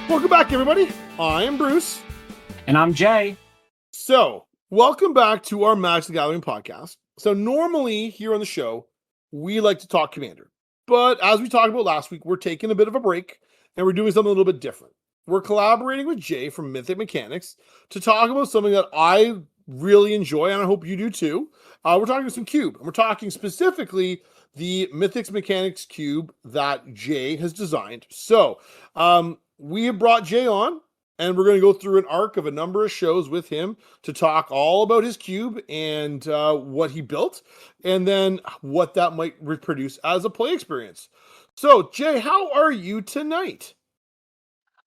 Welcome back, everybody. I am Bruce. And I'm Jay. So, welcome back to our Magic the Gathering podcast. So, normally here on the show, we like to talk Commander. But as we talked about last week, we're taking a bit of a break and we're doing something a little bit different. We're collaborating with Jay from Mythic Mechanics to talk about something that I really enjoy, and I hope you do too. We're talking some cube, and we're talking specifically the Mythic Mechanics cube that Jay has designed. So, we have brought Jay on, and we're going to go through an arc of a number of shows with him to talk all about his cube and what he built, and then what that might reproduce as a play experience. So, Jay, how are you tonight?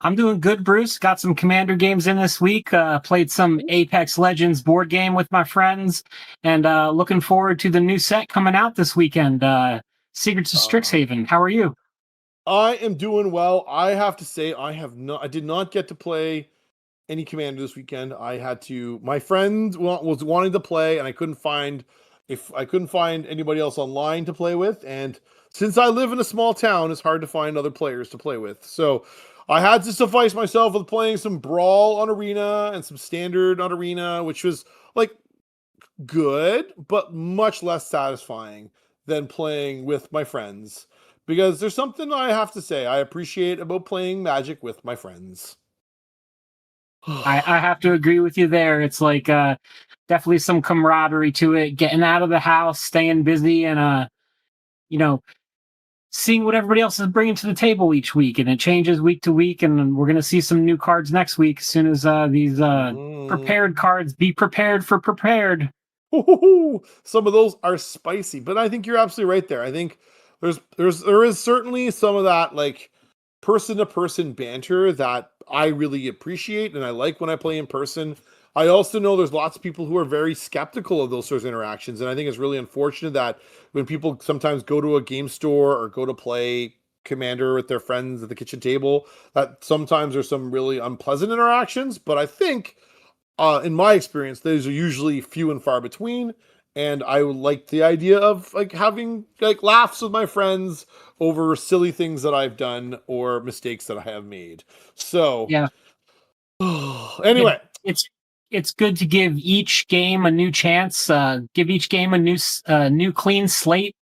I'm doing good, Bruce. Got some Commander games in this week. Played some Apex Legends board game with my friends, and looking forward to the new set coming out this weekend, Secrets of Strixhaven. How are you? I am doing well. I have to say, I did not get to play any Commander this weekend. My friend was wanting to play, and I couldn't find anybody else online to play with. And since I live in a small town, it's hard to find other players to play with. So I had to suffice myself with playing some Brawl on Arena and some Standard on Arena, which was like good, but much less satisfying than playing with my friends. Because there's something I have to say I appreciate about playing Magic with my friends. I have to agree with you there. It's like definitely some camaraderie to it, getting out of the house, staying busy, and seeing what everybody else is bringing to the table each week. And it changes week to week, and we're going to see some new cards next week as soon as these prepared cards. Be prepared for prepared. Some of those are spicy, but I think you're absolutely right there. I think there is certainly some of that like person to person banter that I really appreciate and I like when I play in person. I also know there's lots of people who are very skeptical of those sorts of interactions, and I think it's really unfortunate that when people sometimes go to a game store or go to play Commander with their friends at the kitchen table, that sometimes there's some really unpleasant interactions. But I think in my experience, those are usually few and far between. And I like the idea of like having like laughs with my friends over silly things that I've done or mistakes that I have made. So yeah. Anyway, it's good to give each game a new chance. Give each game a new clean slate,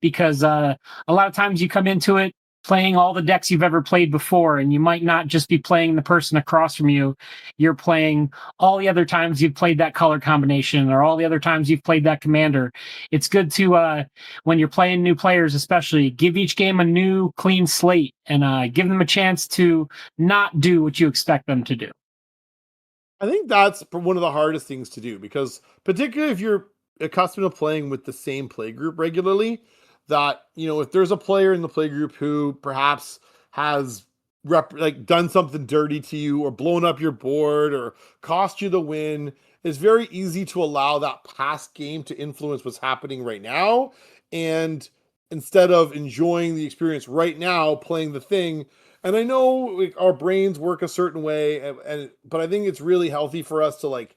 because a lot of times you come into it playing all the decks you've ever played before, and you might not just be playing the person across from you. You're playing all the other times you've played that color combination or all the other times you've played that commander. It's good to, when you're playing new players especially, give each game a new clean slate and give them a chance to not do what you expect them to do. I think that's one of the hardest things to do, because particularly if you're accustomed to playing with the same play group regularly, that, if there's a player in the play group who perhaps has done something dirty to you or blown up your board or cost you the win, it's very easy to allow that past game to influence what's happening right now. And instead of enjoying the experience right now, playing the thing. And I know our brains work a certain way, but I think it's really healthy for us to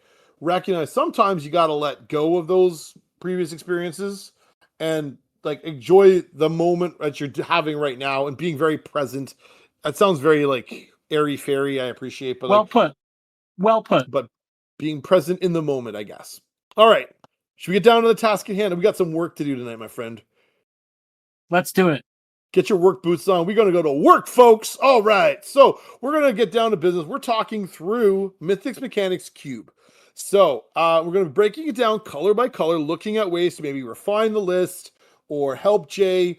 recognize sometimes you got to let go of those previous experiences and enjoy the moment that you're having right now and being very present. That sounds very airy fairy. I appreciate, but well put. But being present in the moment, I guess. All right, should we get down to the task at hand? We got some work to do tonight, my friend. Let's do it. Get your work boots on. We're going to go to work, folks. All right, so we're going to get down to business. We're talking through Mythic Mechanics Cube. So we're going to be breaking it down color by color, looking at ways to maybe refine the list or help Jay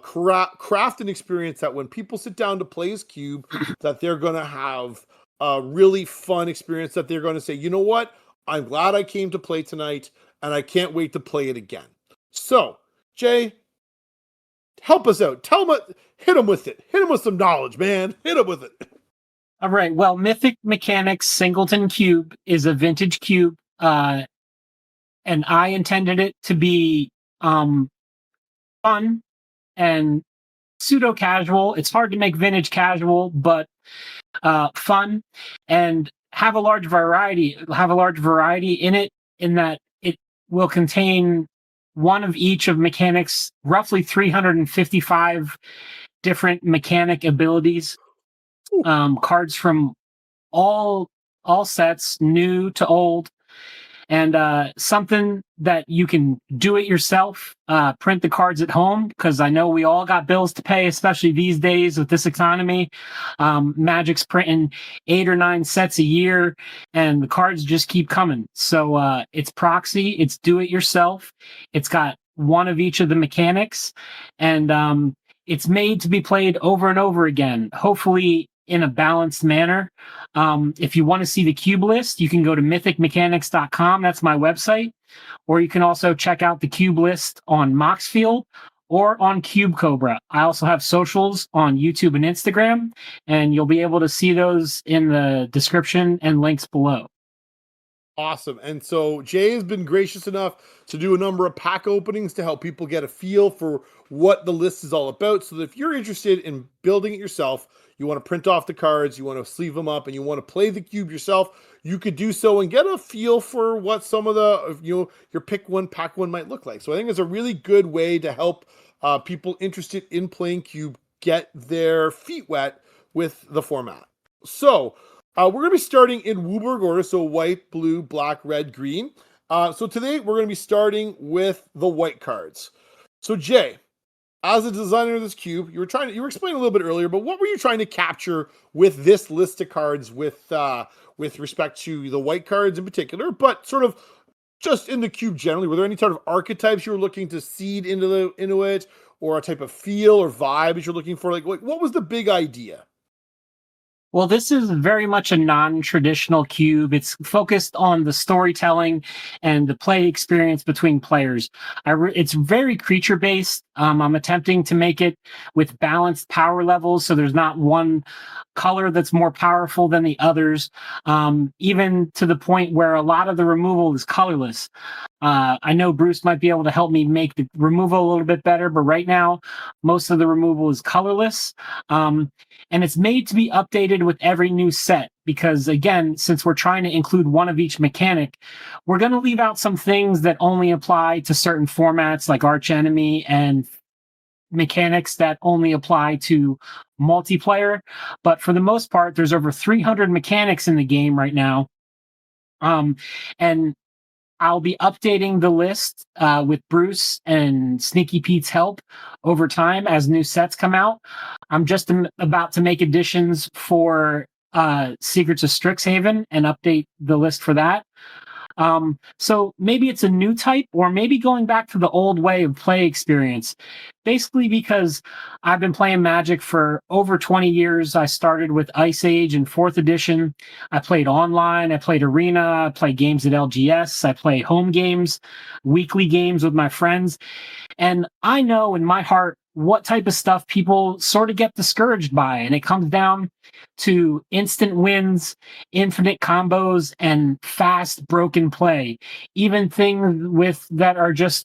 craft an experience that when people sit down to play his cube, that they're going to have a really fun experience, that they're going to say, you know what? I'm glad I came to play tonight, and I can't wait to play it again. So, Jay, help us out. Hit him with it. Hit him with some knowledge, man. Hit him with it. All right. Well, Mythic Mechanics Singleton Cube is a vintage cube, and I intended it to be fun and pseudo casual. It's hard to make vintage casual, but fun, and have a large variety in it, in that it will contain one of each of mechanics, roughly 355 different mechanic abilities. cards from all all sets, new to old, and something that you can do it yourself. Print the cards at home because I know we all got bills to pay, especially these days with this economy. Magic's printing 8 or 9 sets a year, and the cards just keep coming. So it's proxy, it's do it yourself. It's got one of each of the mechanics, and it's made to be played over and over again. Hopefully, in a balanced manner. If you want to see the cube list, you can go to mythicmechanics.com. That's my website. Or you can also check out the cube list on Moxfield or on Cube Cobra. I also have socials on YouTube and Instagram, and you'll be able to see those in the description and links below. Awesome. And so Jay has been gracious enough to do a number of pack openings to help people get a feel for what the list is all about. So that if you're interested in building it yourself, you want to print off the cards, you want to sleeve them up, and you want to play the cube yourself, you could do so and get a feel for what some of the, your pick one, pack one might look like. So I think it's a really good way to help people interested in playing cube get their feet wet with the format. So we're going to be starting in Wooburg order, so white, blue, black, red, green. So today we're going to be starting with the white cards. So Jay, as a designer of this cube, you were explaining a little bit earlier, but what were you trying to capture with this list of cards with respect to the white cards in particular, but sort of just in the cube generally? Were there any sort of archetypes you were looking to seed into it, or a type of feel or vibe that you're looking for? Like what was the big idea? Well, this is very much a non-traditional cube. It's focused on the storytelling and the play experience between players. It's very creature-based. I'm attempting to make it with balanced power levels, so there's not one color that's more powerful than the others, even to the point where a lot of the removal is colorless. I know Bruce might be able to help me make the removal a little bit better, but right now, most of the removal is colorless. And it's made to be updated with every new set because, again, since we're trying to include one of each mechanic, we're going to leave out some things that only apply to certain formats like Arch Enemy and mechanics that only apply to multiplayer. But for the most part, there's over 300 mechanics in the game right now. And I'll be updating the list with Bruce and Sneaky Pete's help over time as new sets come out. I'm just about to make additions for Secrets of Strixhaven and update the list for that. So maybe it's a new type, or maybe going back to the old way of play experience. Basically, because I've been playing Magic for over 20 years. I started with Ice Age in 4th edition. I played online, I played Arena, I played games at LGS, I play home games, weekly games with my friends. And I know in my heart what type of stuff people sort of get discouraged by. And it comes down to instant wins, infinite combos, and fast broken play. Even things that are just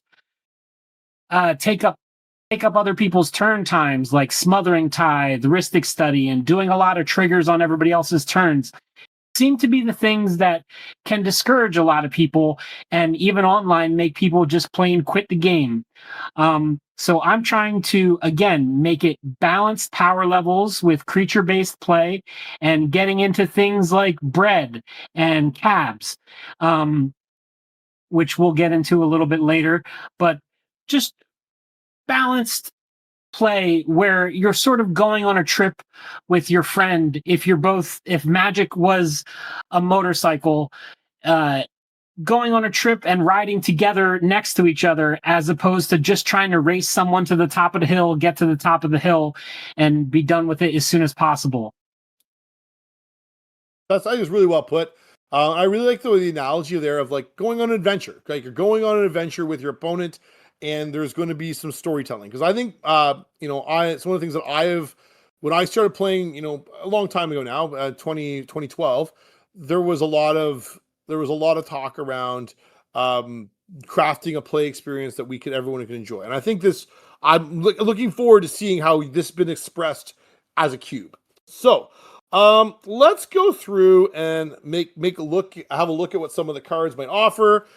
take up other people's turn times, like Smothering Tide, the Rhystic Study, and doing a lot of triggers on everybody else's turns, seem to be the things that can discourage a lot of people, and even online make people just plain quit the game. So I'm trying to, again, make it balanced power levels with creature-based play and getting into things like bread and cabs, which we'll get into a little bit later, but just balanced play where you're sort of going on a trip with your friend. If Magic was a motorcycle, going on a trip and riding together next to each other, as opposed to just trying to race someone to the top of the hill, get to the top of the hill, and be done with it as soon as possible. I think it's really well put. I really like the analogy there of like going on an adventure. Like you're going on an adventure with your opponent, and there's going to be some storytelling. Because I think, it's one of the things that when I started playing, a long time ago now, 2012, there was a lot of talk around crafting a play experience that everyone could enjoy. And I think I'm looking forward to seeing how this has been expressed as a cube. So let's go through and have a look at what some of the cards might offer,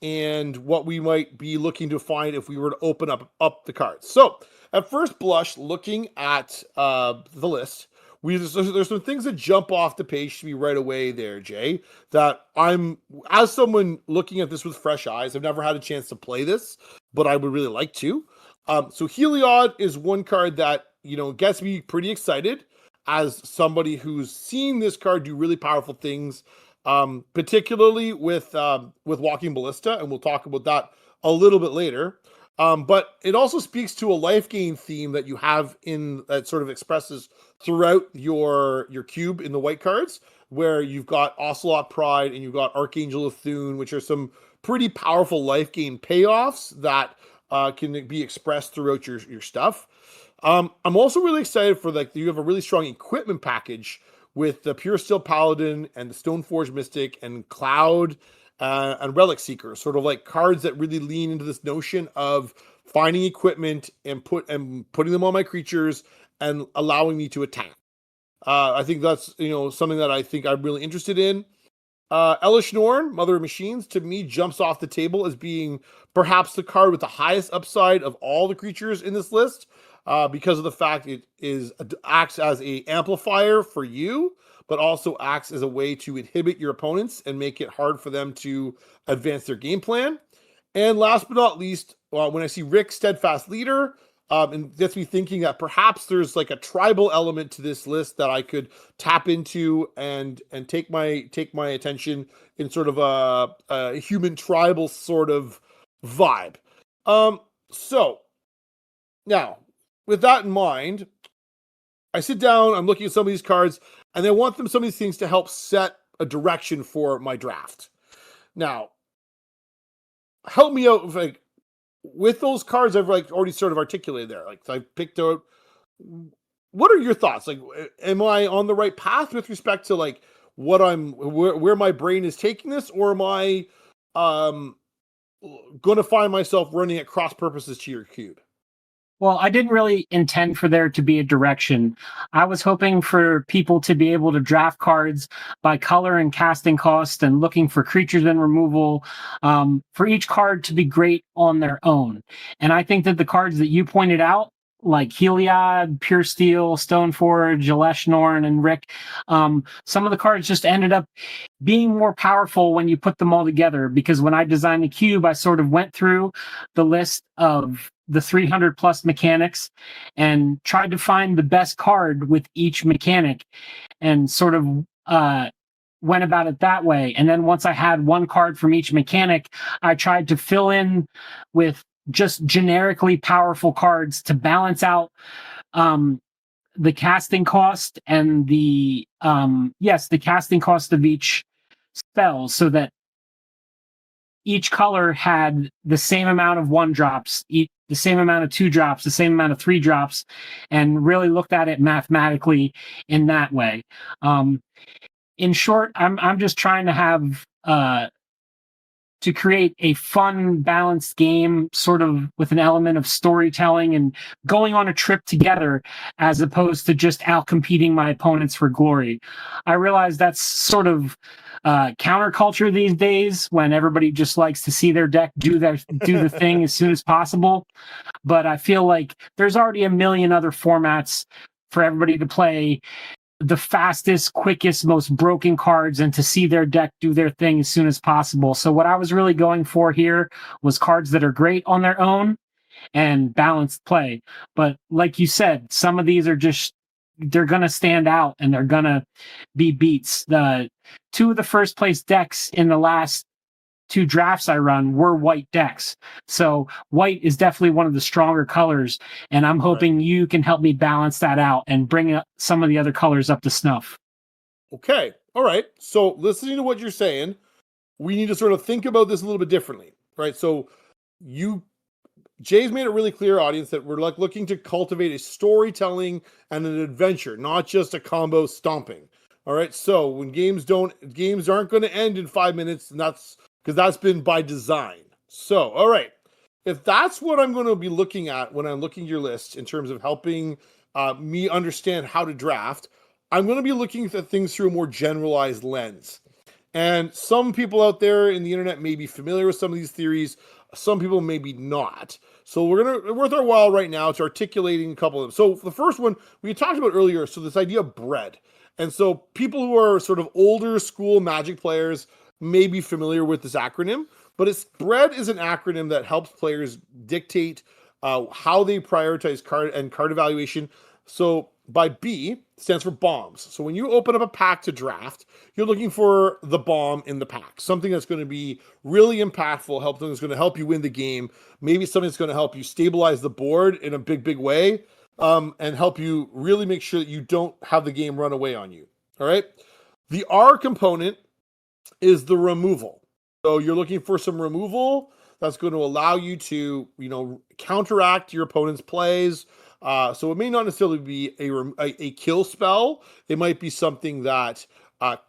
and what we might be looking to find if we were to open up the cards. So at first blush, looking at the list, there's some things that jump off the page to me right away there, Jay, that I'm, as someone looking at this with fresh eyes, I've never had a chance to play this, but I would really like to. So Heliod is one card that, gets me pretty excited as somebody who's seen this card do really powerful things, particularly with Walking Ballista, and we'll talk about that a little bit later. But it also speaks to a life gain theme that you have in that sort of expresses throughout your cube in the white cards, where you've got Ocelot Pride and you've got Archangel of Thune, which are some pretty powerful life gain payoffs that can be expressed throughout your stuff. I'm also really excited for you have a really strong equipment package with the Pure Steel Paladin and the Stoneforge Mystic and Cloud and Relic Seeker, sort of like cards that really lean into this notion of finding equipment and putting them on my creatures and allowing me to attack. I think that's something that I think I'm really interested in. Elish Norn, Mother of Machines, to me jumps off the table as being perhaps the card with the highest upside of all the creatures in this list, because of the fact it acts as a amplifier for you, but also acts as a way to inhibit your opponents and make it hard for them to advance their game plan. And last but not least, when I see Rick, Steadfast Leader, and gets me thinking that perhaps there's like a tribal element to this list that I could tap into and take my attention in sort of a human tribal sort of vibe. So now, with that in mind, I sit down, I'm looking at some of these cards, and I want some of these things to help set a direction for my draft. Now, help me out with those cards I've already sort of articulated there. Like, I picked out, what are your thoughts? Like, am I on the right path with respect to like what where my brain is taking this, or am I going to find myself running at cross purposes to your cube? Well, I didn't really intend for there to be a direction. I was hoping for people to be able to draft cards by color and casting cost and looking for creatures and removal, for each card to be great on their own. And I think that the cards that you pointed out, like Heliod, Pure Steel, Stoneforge, Elish Norn, and Rick, some of the cards just ended up being more powerful when you put them all together. Because when I designed the cube, I sort of went through the list of the 300 plus mechanics and tried to find the best card with each mechanic and sort of went about it that way. And then once I had one card from each mechanic, I tried to fill in with just generically powerful cards to balance out the casting cost and the casting cost of each spell, so that each color had the same amount of 1-drops, the same amount of 2-drops, the same amount of 3-drops, and really looked at it mathematically in that way. In short, I'm just trying to have to create a fun, balanced game, sort of with an element of storytelling and going on a trip together, as opposed to just out-competing my opponents for glory. I realize that's sort of counterculture these days, when everybody just likes to see their deck do the thing as soon as possible. But I feel like there's already a million other formats for everybody to play the fastest, quickest, most broken cards, and to see their deck do their thing as soon as possible. So what I was really going for here was cards that are great on their own and balanced play. But like you said, some of these are just, they're going to stand out and they're going to be beats. The two of the first place decks in the last 2 drafts I run were white decks. So white is definitely one of the stronger colors, and I'm hoping you can help me balance that out and bring up some of the other colors up to snuff. Okay. All right. So listening to what you're saying, we need to sort of think about this a little bit differently, right? So Jay's made it really clear, audience, that we're like looking to cultivate a storytelling and an adventure, not just a combo stomping. All right. So when games aren't going to end in 5 minutes, and that's because that's been by design. So, all right. If that's what I'm going to be looking at when I'm looking at your list in terms of helping me understand how to draft, I'm going to be looking at things through a more generalized lens. And some people out there in the internet may be familiar with some of these theories. Some people maybe not. So we're worth our while right now to articulating a couple of them. So the first one we talked about earlier. So this idea of bread. And so people who are sort of older school Magic players may be familiar with this acronym, but bread is an acronym that helps players dictate how they prioritize card evaluation. So by B stands for bombs. So when you open up a pack to draft, you're looking for the bomb in the pack, something that's going to be really impactful, something that's going to help you win the game, maybe something that's going to help you stabilize the board in a big way, and help you really make sure that you don't have the game run away on you. All right. The R component is the removal. So you're looking for some removal that's going to allow you to, counteract your opponent's plays. So it may not necessarily be a kill spell. It might be something that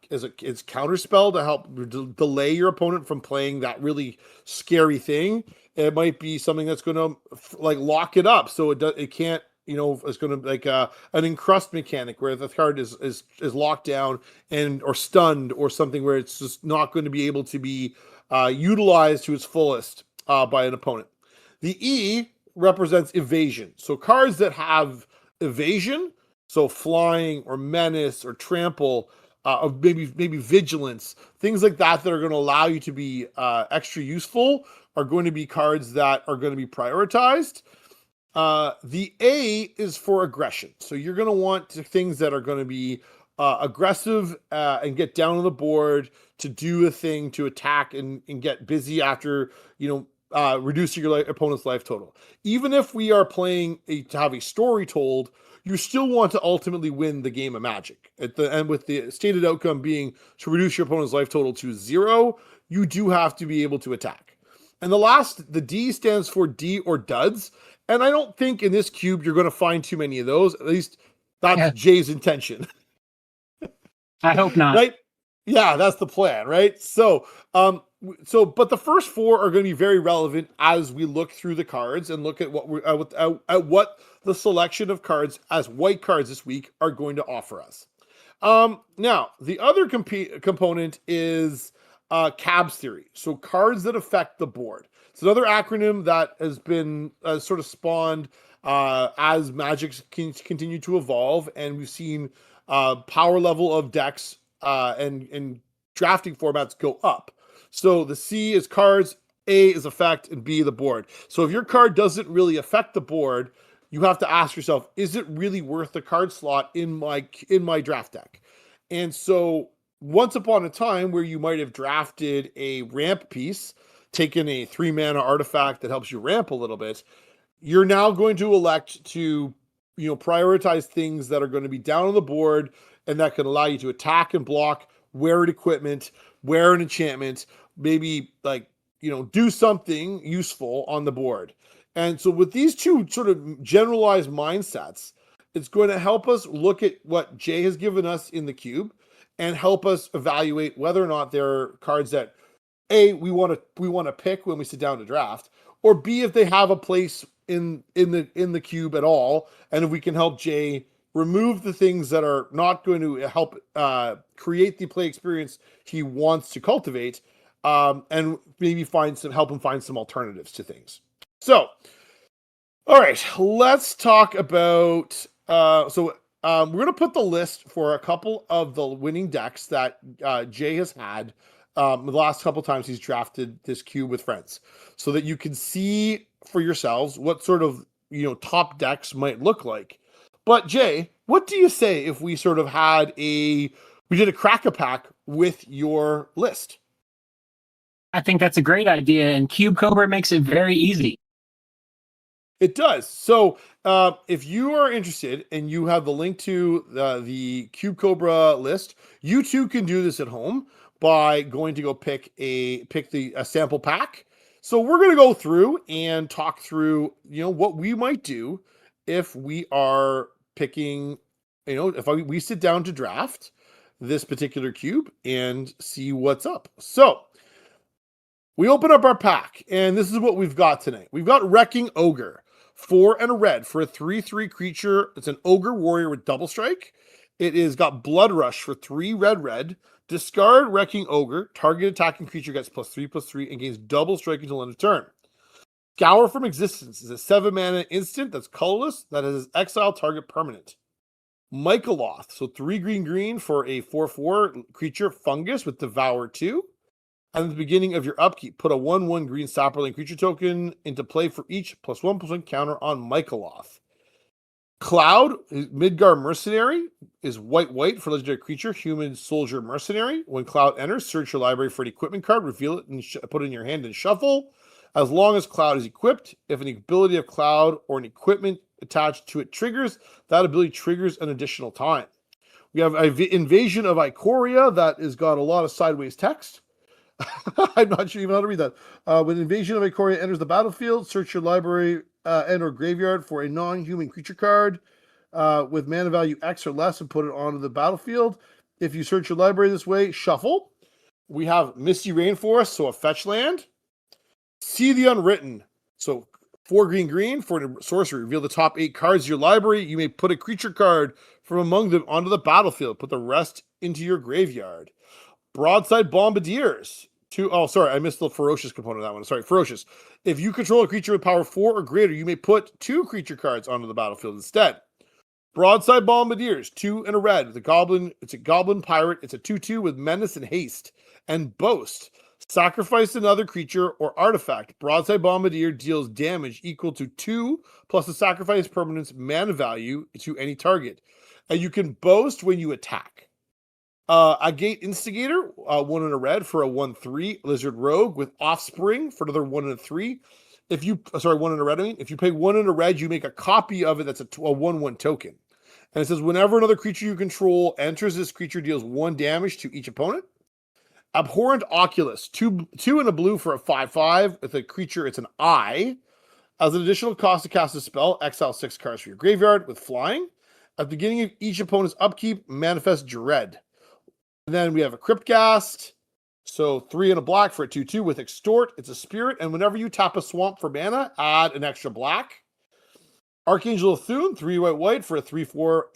is counter spell to help delay your opponent from playing that really scary thing. It might be something that's going to lock it up so it can't. It's going to an encrust mechanic where the card is locked down or stunned or something where it's just not going to be able to be utilized to its fullest by an opponent. The E represents evasion. So cards that have evasion, so flying or menace or trample, or maybe vigilance, things like that are going to allow you to be extra useful are going to be cards that are going to be prioritized. The A is for aggression. So you're going to want things that are going to be aggressive and get down on the board to do a thing, to attack and get busy after, reducing your opponent's life total. Even if we are playing to have a story told, you still want to ultimately win the game of Magic. At the end, with the stated outcome being to reduce your opponent's life total to 0, you do have to be able to attack. And the D stands for D or duds. And I don't think in this cube you're going to find too many of those. At least that's Jay's intention. I hope not. Right? Yeah, that's the plan, right? So, but the first 4 are going to be very relevant as we look through the cards and look at what the selection of cards as white cards this week are going to offer us. Now, the other component is CABS theory. So cards that affect the board. It's another acronym that has been sort of spawned as Magic continue to evolve, and we've seen power level of decks and drafting formats go up. So the C is cards, A is effect, and B the board. So if your card doesn't really affect the board, you have to ask yourself, is it really worth the card slot in my draft deck? And so once upon a time where you might have drafted a ramp piece, taken a 3-mana artifact that helps you ramp a little bit, you're now going to elect to, prioritize things that are going to be down on the board and that can allow you to attack and block, wear an equipment, wear an enchantment, maybe do something useful on the board. And so with these two sort of generalized mindsets, it's going to help us look at what Jay has given us in the cube and help us evaluate whether or not there are cards that A, we want to pick when we sit down to draft, or B, if they have a place in the cube at all, and if we can help Jay remove the things that are not going to help create the play experience he wants to cultivate, and maybe help him find some alternatives to things. So, all right, let's talk about. We're going to put the list for a couple of the winning decks that Jay has had the last couple times he's drafted this cube with friends, so that you can see for yourselves what sort of top decks might look like. But Jay, what do you say if we sort of we did a crack-a-pack with your list? I think that's a great idea, and Cube Cobra makes it very easy. It does. So if you are interested and you have the link to the Cube Cobra list, you too can do this at home by going to go pick a sample pack. So we're going to go through and talk through, what we might do if we are picking, if we sit down to draft this particular cube and see what's up. So we open up our pack, and this is what we've got tonight. We've got Wrecking Ogre, 4 and a red for a 3/3 creature. It's an ogre warrior with double strike. It is got Blood Rush for 3 red, Discard Wrecking Ogre. Target attacking creature gets +3/+3 and gains double strike until end of turn. Scour from Existence is a 7 mana instant that's colorless that has exile target permanent. Michaeloth, so 3 green for a 4/4 creature fungus with Devour 2. And at the beginning of your upkeep, put a 1/1 green Saproling creature token into play for each +1/+1 counter on Michaeloth. Cloud, Midgar Mercenary, is white for legendary creature, human soldier mercenary. When Cloud enters, search your library for an equipment card, reveal it, and put it in your hand and shuffle. As long as Cloud is equipped, if an ability of Cloud or an equipment attached to it triggers, that ability triggers an additional time. We have Invasion of Ikoria that has got a lot of sideways text. I'm not sure even how to read that. When Invasion of Ikoria enters the battlefield, search your library and or graveyard for a non-human creature card with mana value X or less and put it onto the battlefield. If you search your library this way, shuffle. We have Misty Rainforest, so a fetch land. See the Unwritten, so 4 green for a sorcery. Reveal the top 8 cards of your library. You may put a creature card from among them onto the battlefield. Put the rest into your graveyard. Broadside Bombardiers. I missed the ferocious component of that one. Sorry, ferocious. If you control a creature with power 4 or greater, you may put 2 creature cards onto the battlefield instead. Broadside Bombardiers, 2 and a red. It's a goblin pirate. It's a 2/2 with menace and haste and boast. Sacrifice another creature or artifact. Broadside Bombardier deals damage equal to 2 plus the sacrifice permanent's mana value to any target. And you can boast when you attack. Agate Instigator, 1 and a red for a 1/3 Lizard Rogue with Offspring for another 1 and a 3. 1 and a red, If you pay 1 and a red, you make a copy of it that's a 1/1 token. And it says, whenever another creature you control enters, this creature deals 1 damage to each opponent. Abhorrent Oculus, 2 and a blue for a 5/5. With a creature, it's an eye. As an additional cost to cast a spell, exile 6 cards from your graveyard with flying. At the beginning of each opponent's upkeep, manifest Dread. And then we have a Cryptghast, so 3 and a black for a 2/2 with Extort. It's a spirit, and whenever you tap a swamp for mana, add an extra black. Archangel of Thune, 3 white for a 3/4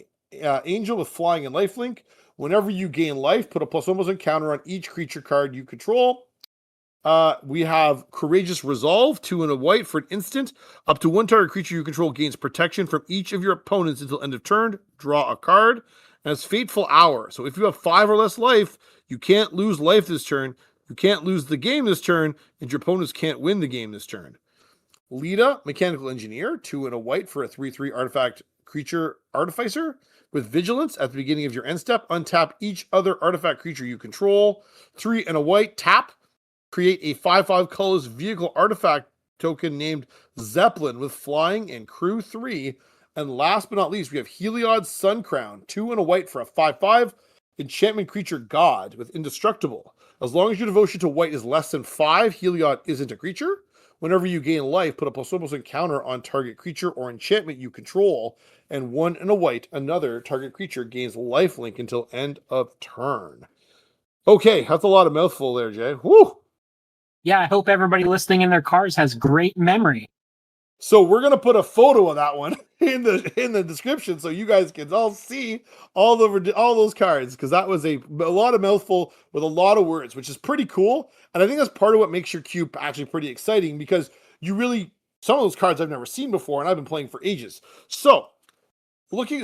angel with flying and lifelink. Whenever you gain life, put a +1/+1 counter on each creature card you control. We have Courageous Resolve, 2 and a white for an instant. Up to 1 target creature you control gains protection from each of your opponents until end of turn. Draw a card. And it's Fateful Hour. So if you have 5 or less life, you can't lose life this turn. You can't lose the game this turn, and your opponents can't win the game this turn. Lita, Mechanical Engineer, 2 and a white for a 3/3 artifact creature artificer. With Vigilance, at the beginning of your end step, untap each other artifact creature you control. 3 and a white, tap. Create a 5/5 colorless vehicle artifact token named Zeppelin with flying and crew 3. And last but not least, we have Heliod's Sun Crown, 2 and a white for a 5/5 enchantment creature god with Indestructible. As long as your devotion to white is less than 5, Heliod isn't a creature. Whenever you gain life, put a +1/+1 counter on target creature or enchantment you control, and 1 and a white, another target creature gains lifelink until end of turn. Okay, that's a lot of mouthful there, Jay. Woo! Yeah, I hope everybody listening in their cars has great memory. So we're gonna put a photo of that one in the description so you guys can all see all those cards, because that was a lot of mouthful with a lot of words, which is pretty cool. And I think that's part of what makes your cube actually pretty exciting, because some of those cards I've never seen before, and I've been playing for ages. So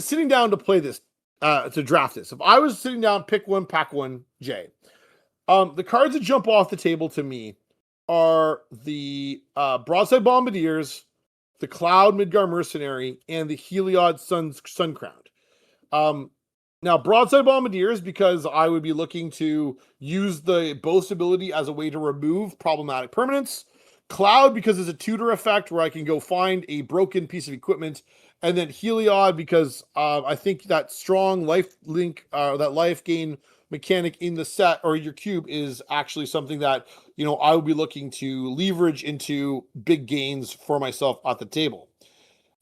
sitting down to play this, to draft this, if I was sitting down, pick one, pack one, Jay, the cards that jump off the table to me are the Broadside Bombardiers, the Cloud Midgar Mercenary, and the Heliod Sun Crown. Now, Broadside Bombardiers, because I would be looking to use the Boast ability as a way to remove problematic permanents. Cloud, because it's a tutor effect where I can go find a broken piece of equipment. And then Heliod, because I think that strong life link, that life gain mechanic in the set or your cube is actually something that, I would be looking to leverage into big gains for myself at the table.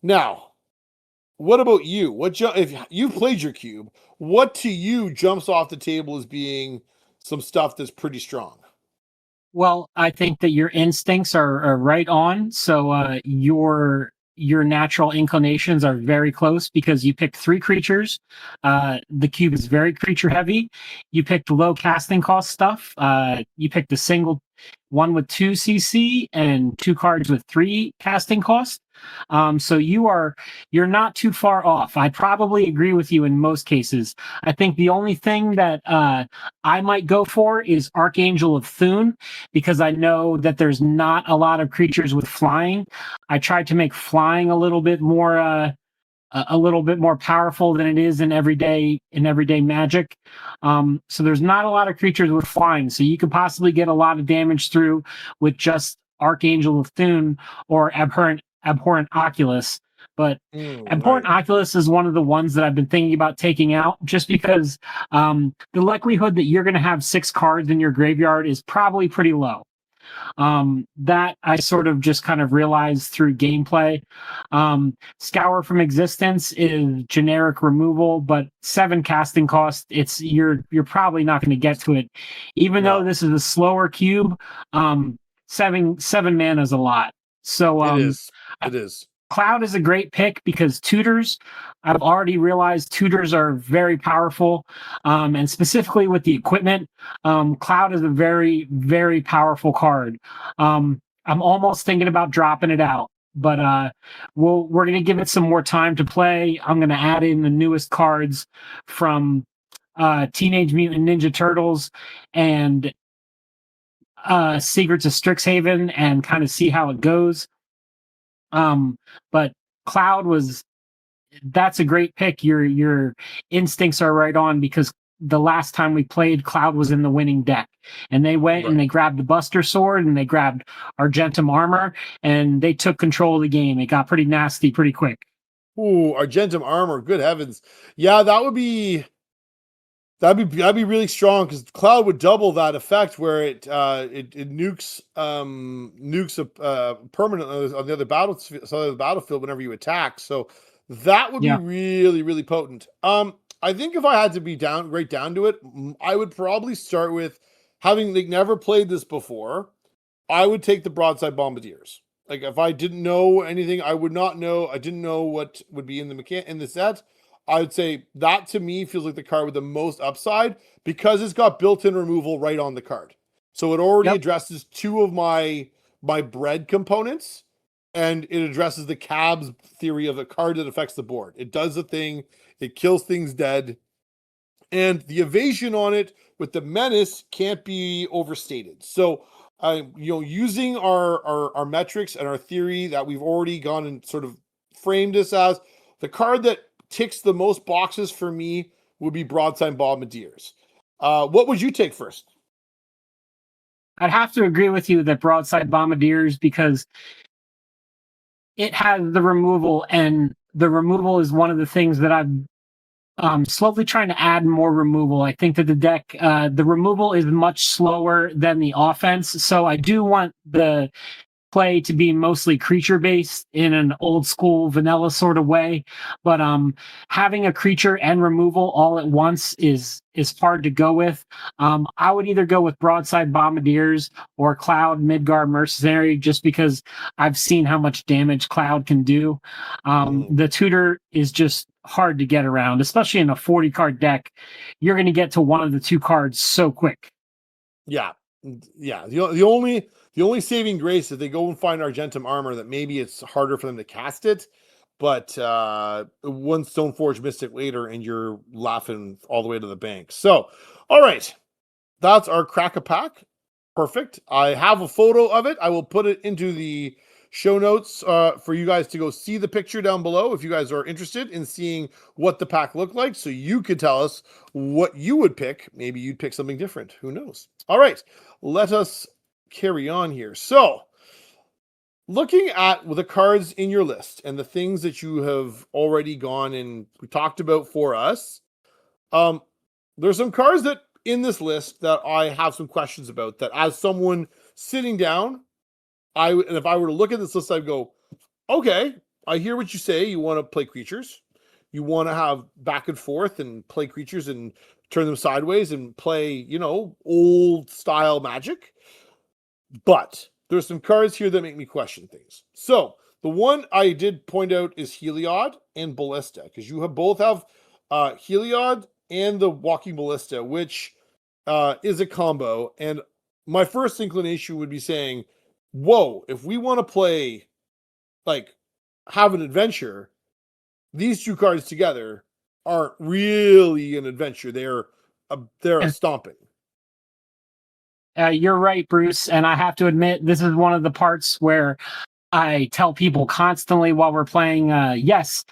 Now, what about you? If you've played your cube, what to you jumps off the table as being some stuff that's pretty strong? Well, I think that your instincts are right on. So your your natural inclinations are very close because you picked 3 creatures. The cube is very creature heavy. You picked low casting cost stuff. You picked a single one with 2 CC and 2 cards with 3 casting cost. So you're not too far off. I probably agree with you in most cases. I think the only thing that I might go for is Archangel of Thune, because I know that there's not a lot of creatures with flying. I tried to make flying a little bit more powerful than it is in everyday Magic. So there's not a lot of creatures with flying, so you could possibly get a lot of damage through with just Archangel of Thune or Abhorrent Oculus. But Abhorrent Right. Oculus is one of the ones that I've been thinking about taking out, just because the likelihood that you're going to have 6 cards in your graveyard is probably pretty low. That I sort of just kind of realized through gameplay. Scour from Existence is generic removal, but 7 casting cost. You're probably not going to get to it, even though No, this is a slower cube. 7 mana is a lot. So it is. It is. Cloud is a great pick because tutors, I've already realized tutors are very powerful. And specifically with the equipment, Cloud is a very, very powerful card. I'm almost thinking about dropping it out, but we're going to give it some more time to play. I'm going to add in the newest cards from Teenage Mutant Ninja Turtles and Secrets of Strixhaven and kind of see how it goes. But Cloud that's a great pick. Your instincts are right on, because the last time we played, Cloud was in the winning deck, and they went and Right. they grabbed the Buster Sword and they grabbed Argentum Armor, and they took control of the game. It got pretty nasty pretty quick. Ooh, Argentum armor. Good heavens. Yeah, that'd be really strong, because Cloud would double that effect where it nukes a permanent on the other battlefield whenever you attack. So that would be Yeah. really, really potent. I think if I had to be right down to it, I would probably start with, having like never played this before, I would take the Broadside Bombardiers. Like, if I didn't know anything, I didn't know what would be in the set. I would say that, to me, feels like the card with the most upside, because it's got built-in removal right on the card. So it already Yep. addresses 2 of my bread components, and it addresses the cabs theory of a card that affects the board. It does the thing, it kills things dead, and the evasion on it with the menace can't be overstated. So, using our metrics and our theory that we've already gone and sort of framed this as, the card that ticks the most boxes for me would be Broadside Bombardiers. What would you take first? I'd have to agree with you that Broadside Bombardiers, because it has the removal, and the removal is one of the things that I've slowly trying to add more removal. I think that the removal is much slower than the offense. So I do want the play to be mostly creature based in an old school vanilla sort of way, but having a creature and removal all at once is hard to go with. I would either go with Broadside Bombardiers or Cloud Midgard Mercenary, just because I've seen how much damage Cloud can do. The tutor is just hard to get around, especially in a 40 card deck. You're going to get to one of the 2 cards so quick. Yeah, yeah. The only saving grace is they go and find Argentum armor, that maybe it's harder for them to cast it, but one Stoneforge Mystic later, and you're laughing all the way to the bank. So, all right, that's our crack a pack. Perfect. I have a photo of it. I will put it into the show notes for you guys to go see the picture down below, if you guys are interested in seeing what the pack looked like, so you could tell us what you would pick. Maybe you'd pick something different. Who knows? All right, let us carry on here. So, looking at the cards in your list and the things that you have already gone and we talked about for us, there's some cards that in this list that I have some questions about, that, as someone sitting down, and if I were to look at this list, I'd go, okay, I hear what you say. You want to play creatures. You want to have back and forth and play creatures and turn them sideways and play, old style Magic. But there's some cards here that make me question things. So The one I did point out is Heliod and Ballista, because you have both have Heliod and the Walking Ballista, which is a combo. And my first inclination would be saying, whoa, if we want to play, like, have an adventure, these two cards together aren't really an adventure. They're a stomping. You're right, Bruce. And I have to admit, this is one of the parts where I tell people constantly while we're playing, yes,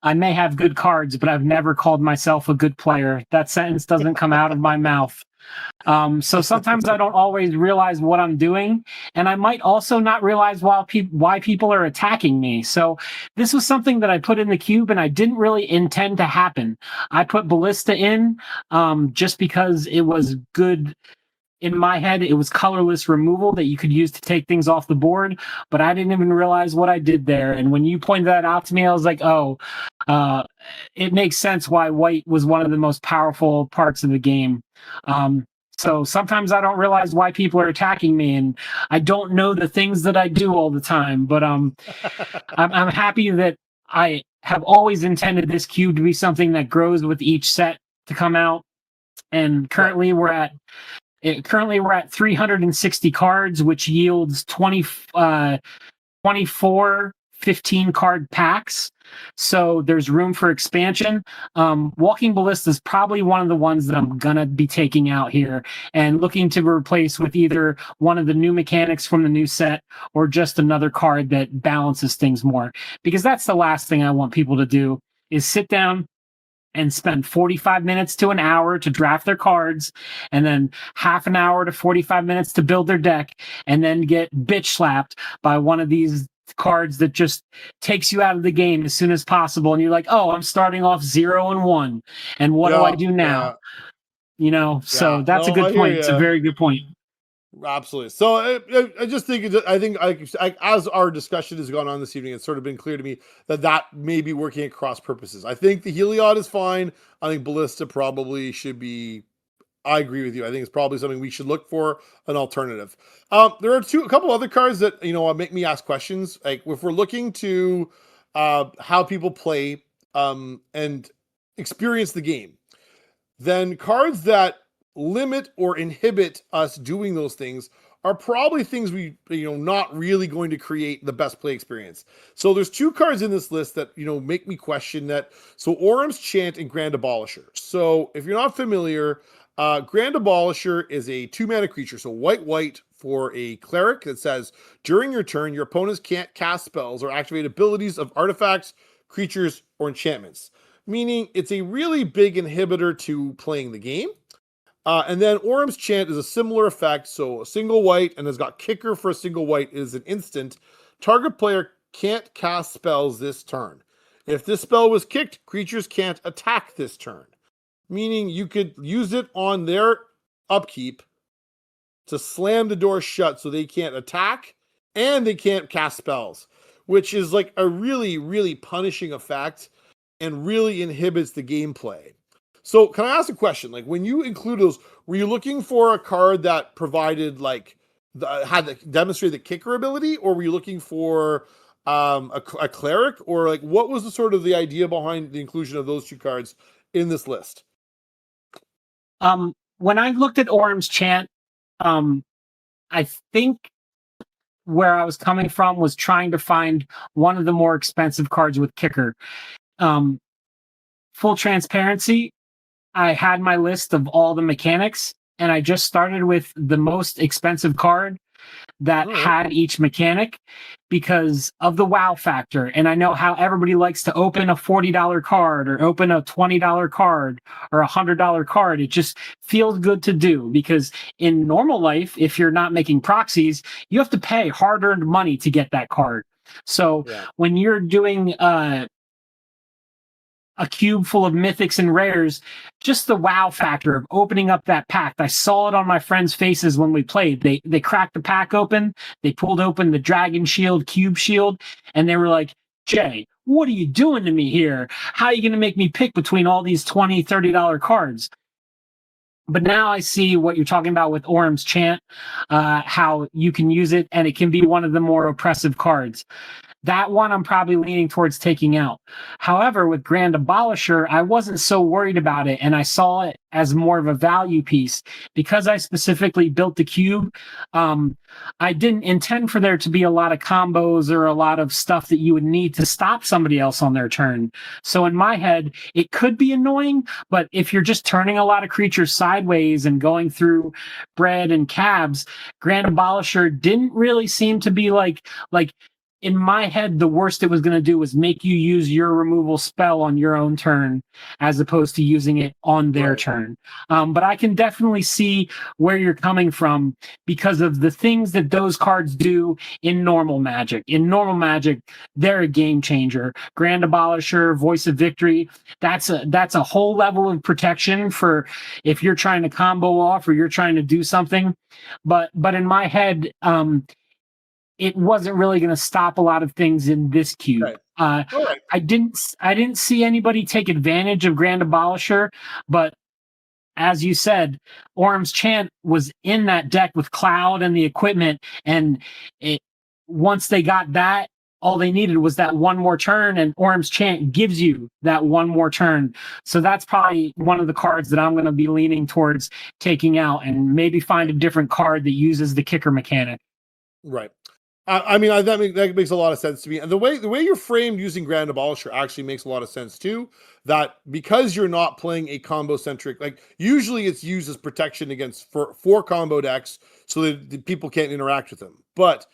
I may have good cards, but I've never called myself a good player. That sentence doesn't come out of my mouth. So sometimes I don't always realize what I'm doing, and I might also not realize why people are attacking me. So this was something that I put in the cube, and I didn't really intend to happen. I put Ballista in just because it was good. In my head, it was colorless removal that you could use to take things off the board, but I didn't even realize what I did there. And when you pointed that out to me, I was like, oh, it makes sense why white was one of the most powerful parts of the game. So sometimes I don't realize why people are attacking me, and I don't know the things that I do all the time. But I'm happy that I have always intended this cube to be something that grows with each set to come out. And currently we're at 360 cards, which yields 24 15 card packs. So there's room for expansion. Walking Ballista is probably one of the ones that I'm going to be taking out here and looking to replace with either one of the new mechanics from the new set or just another card that balances things more. Because that's the last thing I want people to do is sit down and spend 45 minutes to an hour to draft their cards, and then half an hour to 45 minutes to build their deck, and then get bitch slapped by one of these cards that just takes you out of the game as soon as possible. And you're like, oh, I'm starting off 0-1. And what do I do now? So that's a good point. It's a very good point. Absolutely. So I just think as our discussion has gone on this evening, it's sort of been clear to me that may be working at cross purposes. I think the Heliod is fine. I think Ballista probably should be. I agree with you. I think it's probably something we should look for an alternative. There are a couple other cards that make me ask questions. Like if we're looking to how people play and experience the game, then cards that limit or inhibit us doing those things are probably things we not really going to create the best play experience. So there's two cards in this list that make me question that. So Orum's Chant and Grand Abolisher. So if you're not familiar, Grand Abolisher is a 2-mana creature. So white for a cleric that says during your turn your opponents can't cast spells or activate abilities of artifacts, creatures, or enchantments, meaning it's a really big inhibitor to playing the game. And then Orum's Chant is a similar effect. So a single white, and has got kicker for a single white, is an instant. Target player can't cast spells this turn. If this spell was kicked, creatures can't attack this turn. Meaning you could use it on their upkeep to slam the door shut so they can't attack and they can't cast spells, which is like a really, really punishing effect and really inhibits the gameplay. So can I ask a question? Like when you include those, were you looking for a card that provided demonstrated the kicker ability, or were you looking for a cleric, or like what was the sort of the idea behind the inclusion of those two cards in this list? When I looked at Orum's Chant, I think where I was coming from was trying to find one of the more expensive cards with kicker. Full transparency, I had my list of all the mechanics, and I just started with the most expensive card that had each mechanic because of the wow factor. And I know how everybody likes to open a $40 card or open a $20 card or a $100 card. It just feels good to do because in normal life, if you're not making proxies, you have to pay hard-earned money to get that card. So when you're doing a cube full of mythics and rares, just the wow factor of opening up that pack. I saw it on my friends' faces when we played. They cracked the pack open, they pulled open the Dragon Shield, Cube Shield, and they were like, Jay, what are you doing to me here? How are you going to make me pick between all these $20, $30 cards? But now I see what you're talking about with Orum's Chant, how you can use it, and it can be one of the more oppressive cards. that one I'm probably leaning towards taking out. However, with Grand Abolisher, I wasn't so worried about it, and I saw it as more of a value piece because I specifically built the cube. Um, I didn't intend for there to be a lot of combos or a lot of stuff that you would need to stop somebody else on their turn. So in my head, it could be annoying, but if you're just turning a lot of creatures sideways and going through bread and cabs, Grand Abolisher didn't really seem to be like in my head, the worst it was going to do was make you use your removal spell on your own turn as opposed to using it on their turn. But I can definitely see where you're coming from because of the things that those cards do in normal Magic. In normal Magic, they're a game changer. Grand Abolisher, Voice of Victory, that's a whole level of protection for if you're trying to combo off or you're trying to do something. But in my head, it wasn't really going to stop a lot of things in this cube. Okay. All right. I didn't see anybody take advantage of Grand Abolisher, but as you said, Orm's Chant was in that deck with Cloud and the equipment, and once they got that, all they needed was that one more turn, and Orm's Chant gives you that one more turn. So that's probably one of the cards that I'm going to be leaning towards taking out, and maybe find a different card that uses the kicker mechanic. Right. That makes a lot of sense to me. And the way you're framed using Grand Abolisher actually makes a lot of sense too. That because you're not playing a combo centric, like usually it's used as protection against four combo decks, so that the people can't interact with them. But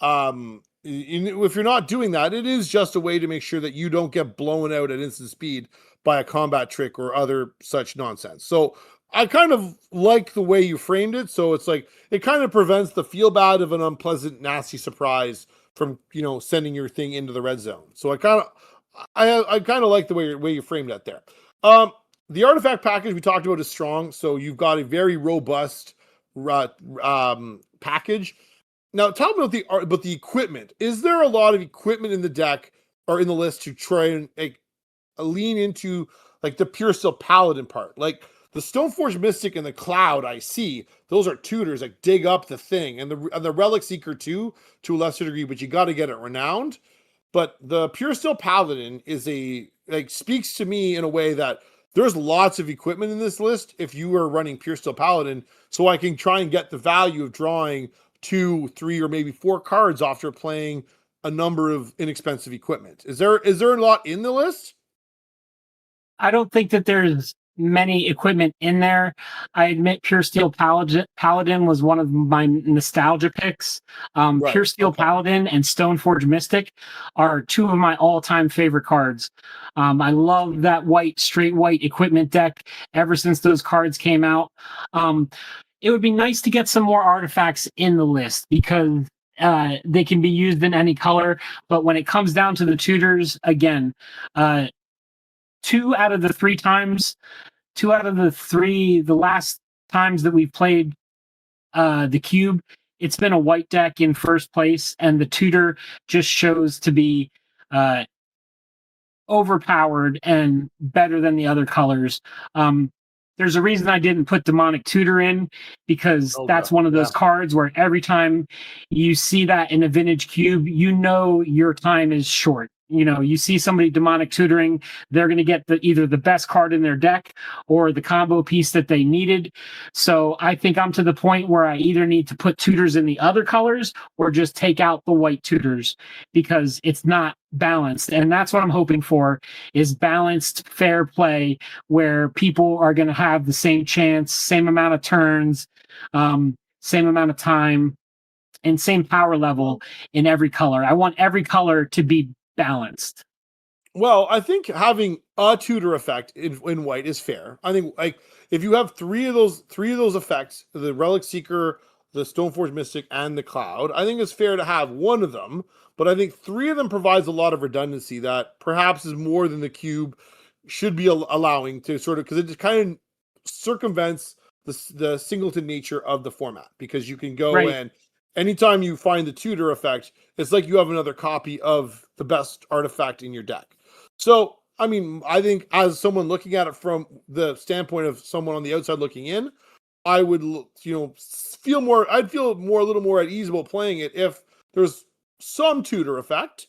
if you're not doing that, it is just a way to make sure that you don't get blown out at instant speed by a combat trick or other such nonsense. So I kind of like the way you framed it. So it's like it kind of prevents the feel bad of an unpleasant, nasty surprise from sending your thing into the red zone. So I kind of like the way you framed that there. The artifact package we talked about is strong. So you've got a very robust package. Now, tell me about the equipment. Is there a lot of equipment in the deck or in the list to try and lean into like the Pure Steel Paladin part? Like the Stoneforge Mystic and the Cloud, I see those are tutors like dig up the thing, and the Relic Seeker too, to a lesser degree, but you got to get it renowned. But the Pure Steel Paladin is speaks to me in a way that there's lots of equipment in this list if you are running Pure Steel Paladin, so I can try and get the value of drawing 2, 3, or maybe 4 cards after playing a number of inexpensive equipment. Is there a lot in the list? I don't think that there's many equipment in there. I admit Pure Steel Paladin was one of my nostalgia picks. Right. Pure Steel Paladin and Stoneforge Mystic are two of my all-time favorite cards. I love that straight white equipment deck ever since those cards came out. It would be nice to get some more artifacts in the list because they can be used in any color. But when it comes down to the tutors, again, 2 out of the 3 times, the last times that we've played the cube, it's been a white deck in first place, and the tutor just shows to be overpowered and better than the other colors. There's a reason I didn't put Demonic Tutor in, because that's one of those cards where every time you see that in a vintage cube, your time is short. You see somebody demonic tutoring, they're going to get either the best card in their deck or the combo piece that they needed. So I think I'm to the point where I either need to put tutors in the other colors or just take out the white tutors because it's not balanced. And that's what I'm hoping for, is balanced, fair play where people are going to have the same chance, same amount of turns, same amount of time, and same power level in every color. I want every color to be balanced. Well, I think having a tutor effect in white is fair. I think if you have three of those effects, the Relic Seeker, the Stoneforge Mystic, and the Cloud, I think it's fair to have one of them, but I think 3 of them provides a lot of redundancy that perhaps is more than the cube should be allowing to sort of, because it just kind of circumvents the singleton nature of the format, because you can go and anytime you find the tutor effect, it's like you have another copy of the best artifact in your deck. So, I mean, I think as someone looking at it from the standpoint of someone on the outside looking in, I would, feel a little more at ease about playing it if there's some tutor effect,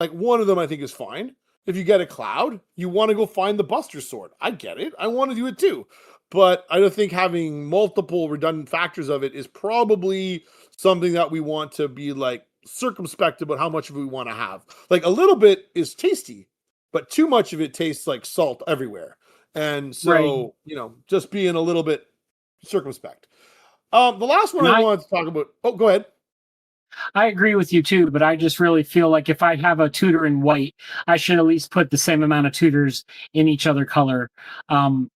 Like one of them I think is fine. If you get a cloud, you want to go find the Buster Sword. I get it. I want to do it too. But I don't think having multiple redundant factors of it is probably something that we want to be like circumspect about how much of it we want to have. Like a little bit is tasty, but too much of it tastes like salt everywhere. And Right. so, just being a little bit circumspect. The last one And I wanted to talk about. Oh, go ahead. I agree with you too, but I just really feel like if I have a tutor in white, I should at least put the same amount of tutors in each other color. Um,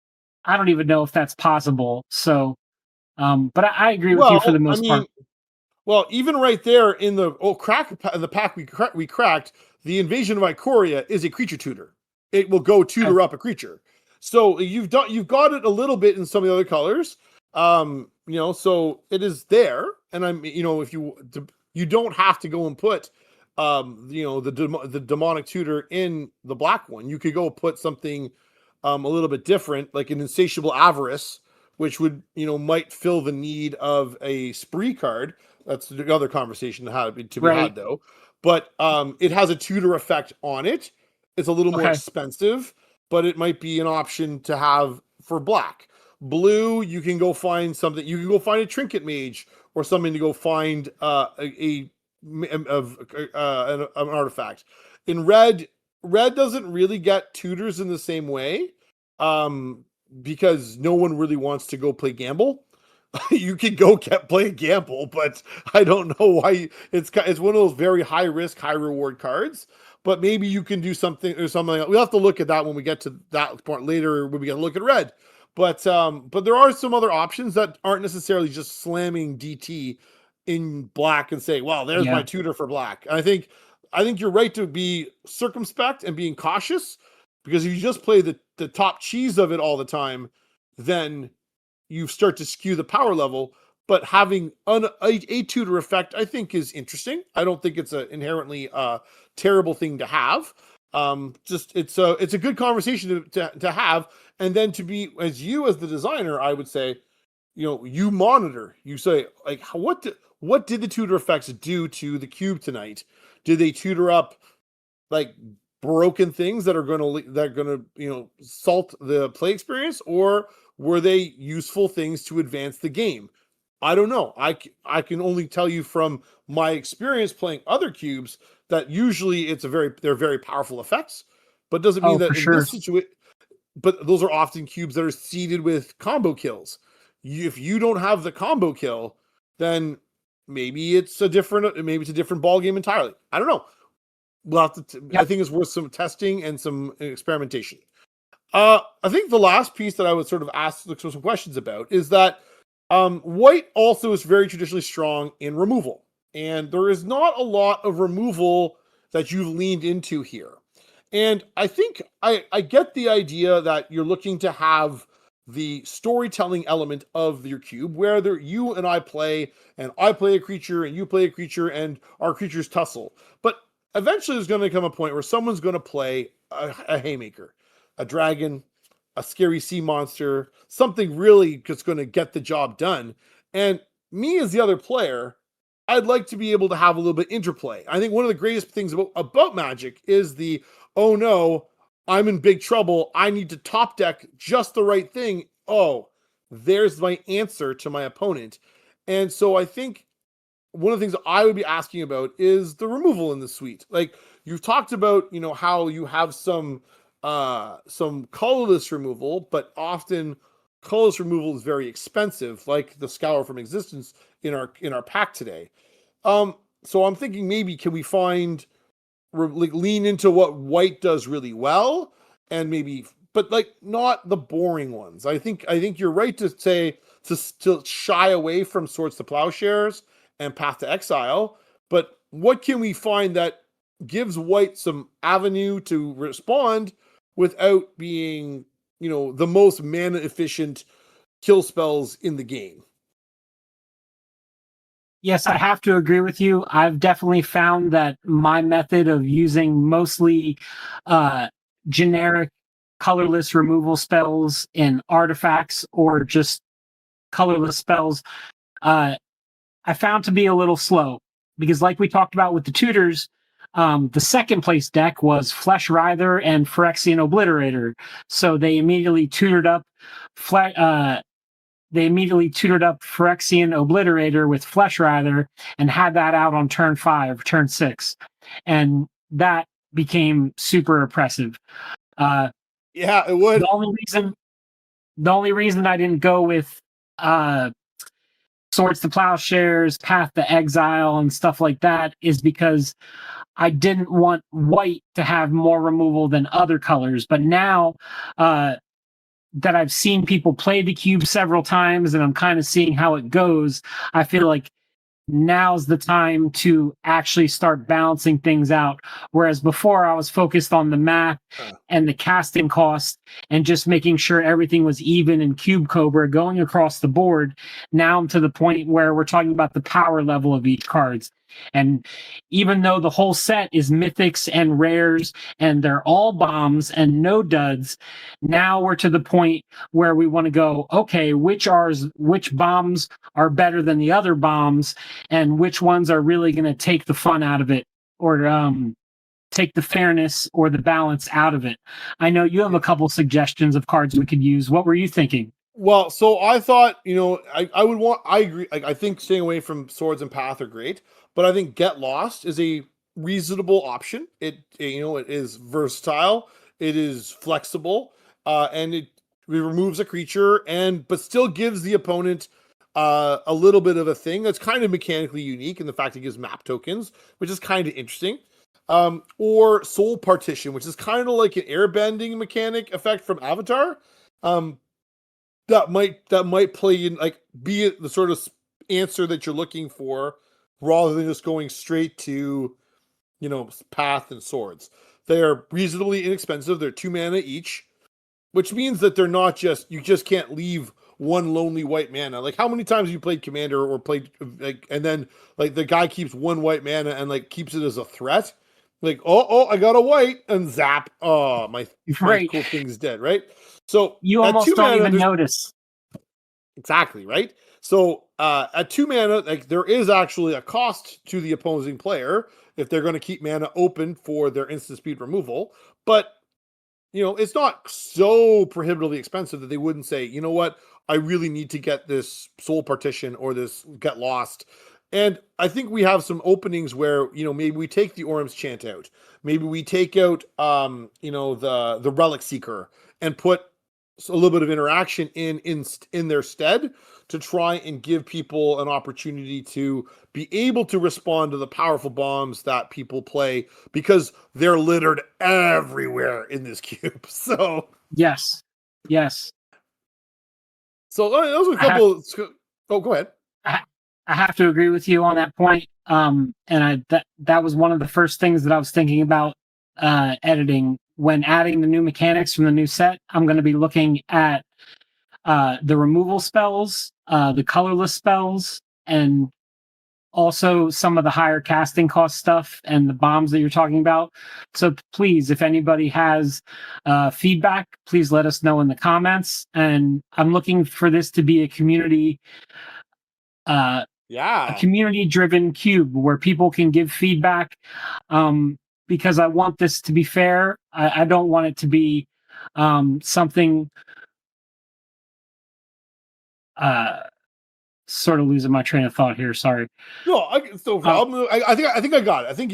I don't even know if that's possible. So, but I agree with you for the Well, I most part. mean, well, even right there in the pack we cracked, the invasion of Ikoria is a creature tutor. It will go Okay. tutor up a creature. So you've got it a little bit in some of the other colors. So it is there, and if you don't have to go and put the demonic tutor in the black one. You could go put something a little bit different, like an insatiable avarice, which would might fill the need of a spree card. That's the other conversation to be Right. had though. But it has a tutor effect on it. It's a little more Okay. expensive, but it might be an option to have for black. Blue, you can go find something. You can go find a trinket mage or something to go find an artifact. In red doesn't really get tutors in the same way, um, because no one really wants to go play gamble. You can go play gamble, but I don't know why. It's one of those very high risk, high reward cards. But maybe you can do something or something. We'll have to look at that when we get to that part later. When we get to look at red, but there are some other options that aren't necessarily just slamming DT in black and say, "Well, there's my Yeah. tutor for black." And I think you're right to be circumspect and being cautious, because if you just play the top cheese of it all the time, then you start to skew the power level. But having a tutor effect, I think, is interesting. I don't think it's an inherently terrible thing to have. Just it's a good conversation to have, and then to be as the designer, I would say, you monitor. You say like, what did the tutor effects do to the cube tonight? Did they tutor up like broken things that are going to salt the play experience, or were they useful things to advance the game? I don't know. I can only tell you from my experience playing other cubes that usually they're very powerful effects, but doesn't mean Oh, that for in this sure. situation. But those are often cubes that are seeded with combo kills. If you don't have the combo kill, then maybe it's a different ball game entirely. I don't know. We'll have to. I Yep. think it's worth some testing and some experimentation. I think the last piece that I would sort of ask some questions about is that white also is very traditionally strong in removal, and there is not a lot of removal that you've leaned into here. And I think I get the idea that you're looking to have the storytelling element of your cube, where you and I play, and I play a creature, and you play a creature, and our creatures tussle. But eventually, there's going to come a point where someone's going to play a haymaker, a dragon, a scary sea monster, something really that's going to get the job done. And me as the other player, I'd like to be able to have a little bit interplay. I think one of the greatest things about Magic is oh no, I'm in big trouble. I need to top deck just the right thing. Oh, there's my answer to my opponent. And so I think one of the things I would be asking about is the removal in the suite. Like you've talked about, how you have some colorless removal, but often colorless removal is very expensive, like the Scour from Existence in our pack today. So I'm thinking maybe can we find lean into what white does really well, and maybe, but like not the boring ones. I think you're right to say to shy away from Swords to Plowshares and Path to Exile, but what can we find that gives white some avenue to respond without being the most mana efficient kill spells in the game? Yes, I have to agree with you. I've definitely found that my method of using mostly uh, generic colorless removal spells in artifacts or just colorless spells, uh, I found to be a little slow because, like we talked about with the tutors, The second place deck was Flesh Writher and Phyrexian Obliterator. So they immediately tutored up Phyrexian Obliterator with Flesh Writher and had that out on turn 5, turn 6. And that became super oppressive. Yeah, it would. The only reason I didn't go with Swords to Plowshares, Path to Exile, and stuff like that is because I didn't want white to have more removal than other colors. But now that I've seen people play the cube several times and I'm kind of seeing how it goes, I feel like now's the time to actually start balancing things out. Whereas before I was focused on the math and the casting cost and just making sure everything was even in Cube Cobra going across the board. Now I'm to the point where we're talking about the power level of each cards. And even though the whole set is mythics and rares and they're all bombs and no duds, now we're to the point where we want to go, okay, which bombs are better than the other bombs, and which ones are really going to take the fun out of it, or take the fairness or the balance out of it. I know you have a couple suggestions of cards we could use. What were you thinking? Well, so I thought, I agree. Like, I think staying away from Swords and Path are great, but I think Get Lost is a reasonable option. It is versatile, it is flexible, and it removes a creature but still gives the opponent a little bit of a thing that's kind of mechanically unique in the fact it gives map tokens, which is kind of interesting. Or Soul Partition, which is kind of like an airbending mechanic effect from Avatar. That might play in, like, be the sort of answer that you're looking for, rather than just going straight to, Path and Swords. They are reasonably inexpensive. They're 2 mana each, which means that they're not just, you just can't leave one lonely white mana. Like, how many times have you played Commander or played, like, and then, like, the guy keeps 1 white mana and, like, keeps it as a threat? Like, oh, I got a white, and zap. Oh, my cool thing's dead, right? So you almost don't even notice. Exactly, right? So at 2 mana, like, there is actually a cost to the opposing player if they're going to keep mana open for their instant speed removal. But, it's not so prohibitively expensive that they wouldn't say, you know what, I really need to get this Soul Partition or this Get Lost. And I think we have some openings where, maybe we take the Orm's Chant out. Maybe we take out, the Relic Seeker and put a little bit of interaction in their stead, to try and give people an opportunity to be able to respond to the powerful bombs that people play, because they're littered everywhere in this cube. So yes. So those are a couple. Go ahead. I have to agree with you on that point. And that was one of the first things that I was thinking about editing when adding the new mechanics from the new set. I'm going to be looking at the removal spells, the colorless spells, and also some of the higher casting cost stuff and the bombs that you're talking about. So please, if anybody has feedback, please let us know in the comments. And I'm looking for this to be a community a community-driven cube where people can give feedback, because I want this to be fair. I don't want it to be something sort of losing my train of thought here. Sorry. No, I think I got it. I think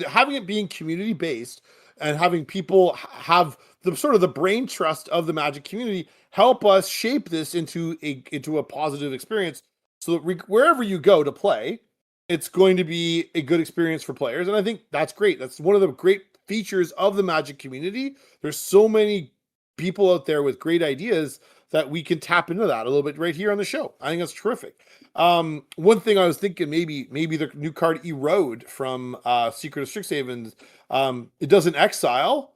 having it being community based and having people have the sort of the brain trust of the Magic community help us shape this into a positive experience, so that wherever you go to play, it's going to be a good experience for players. And I think that's great. That's one of the great features of the Magic community. There's so many people out there with great ideas that we can tap into that a little bit right here on the show. I think that's terrific. One thing I was thinking, maybe the new card Erode from Secret of Strixhaven, it doesn't exile,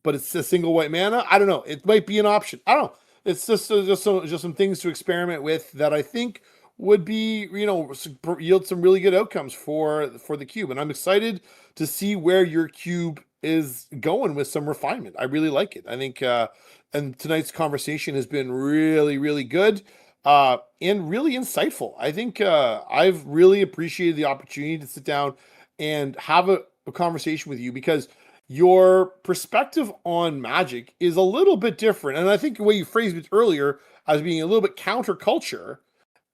but it's a single white mana. I don't know. It might be an option. I don't know. It's just some things to experiment with that I think would be, yield some really good outcomes for the cube. And I'm excited to see where your cube is going with some refinement. I really like it. I think, and tonight's conversation has been really, really good, and really insightful. I think I've really appreciated the opportunity to sit down and have a conversation with you, because your perspective on Magic is a little bit different. And I think the way you phrased it earlier as being a little bit counterculture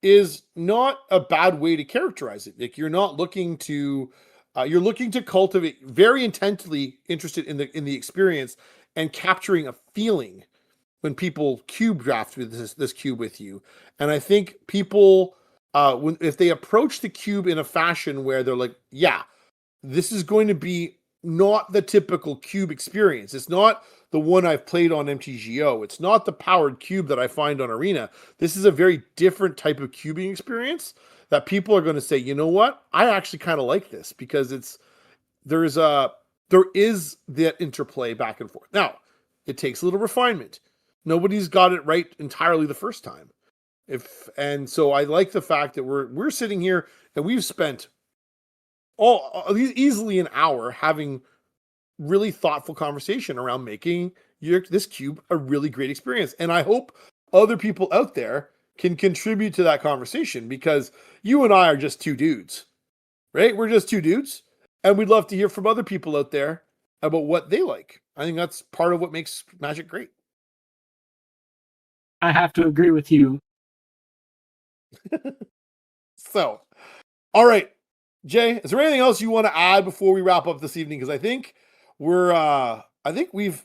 is not a bad way to characterize it. Like, you're not looking to you're looking to cultivate, very intently interested in the experience and capturing a feeling when people cube draft with this cube with you. And I think people, if they approach the cube in a fashion where they're like, yeah, this is going to be not the typical cube experience. It's not the one I've played on MTGO. It's not the powered cube that I find on Arena. This is a very different type of cubing experience that people are going to say, you know what? I actually kind of like this, because there is that interplay back and forth. Now, it takes a little refinement. Nobody's got it right entirely the first time. So I like the fact that we're sitting here and we've spent easily an hour having really thoughtful conversation around making this cube a really great experience. And I hope other people out there can contribute to that conversation, because you and I are just two dudes, right? We're just two dudes, and we'd love to hear from other people out there about what they like. I think that's part of what makes Magic great. I have to agree with you. So, all right, Jay, is there anything else you want to add before we wrap up this evening? Because I think we've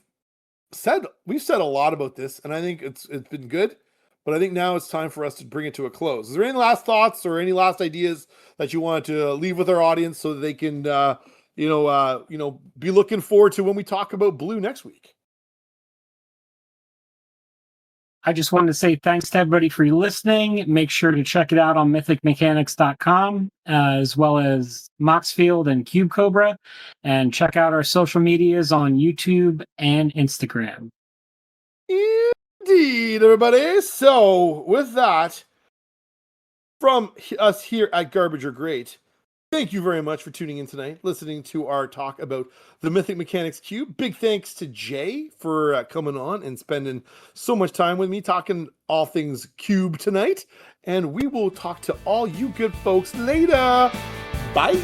said a lot about this, and I think it's been good. But I think now it's time for us to bring it to a close. Is there any last thoughts or any last ideas that you wanted to leave with our audience so that they can, be looking forward to when we talk about Blue next week? I just wanted to say thanks to everybody for listening. Make sure to check it out on mythicmechanics.com, as well as Moxfield and Cube Cobra, and check out our social medias on YouTube and Instagram. Indeed, everybody. So with that, from us here at Garbage or Great, thank you very much for tuning in tonight, listening to our talk about the Mythic Mechanics Cube. Big thanks to Jay for coming on and spending so much time with me talking all things Cube tonight. And we will talk to all you good folks later. Bye.